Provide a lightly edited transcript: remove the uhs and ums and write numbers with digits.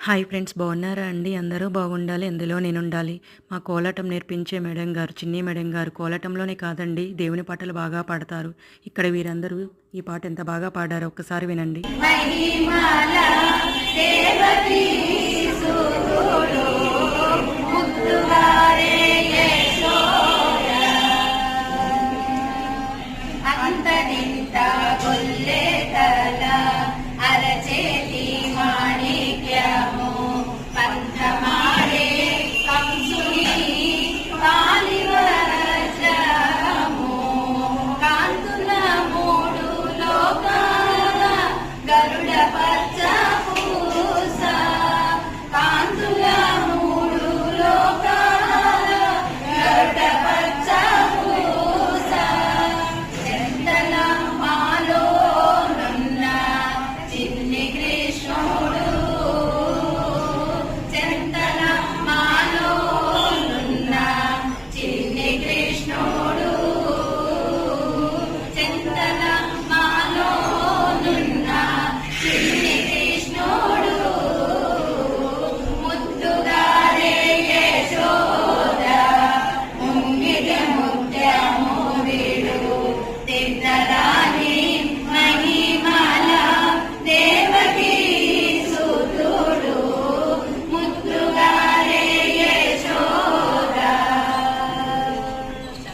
Hi friends, బాగున్నారా అండి? అందరూ బాగుండాలి, అందులో నేనుండాలి. మా కోలాటం నేర్పించే మేడం గారు, చిన్ని మేడం గారు కోలాటంలోనే కాదండి, దేవుని పాటలు బాగా పాడతారు. ఇక్కడ వీరందరూ ఈ పాట ఎంత బాగా పాడారో ఒక్కసారి వినండి. మహిమల దేవకి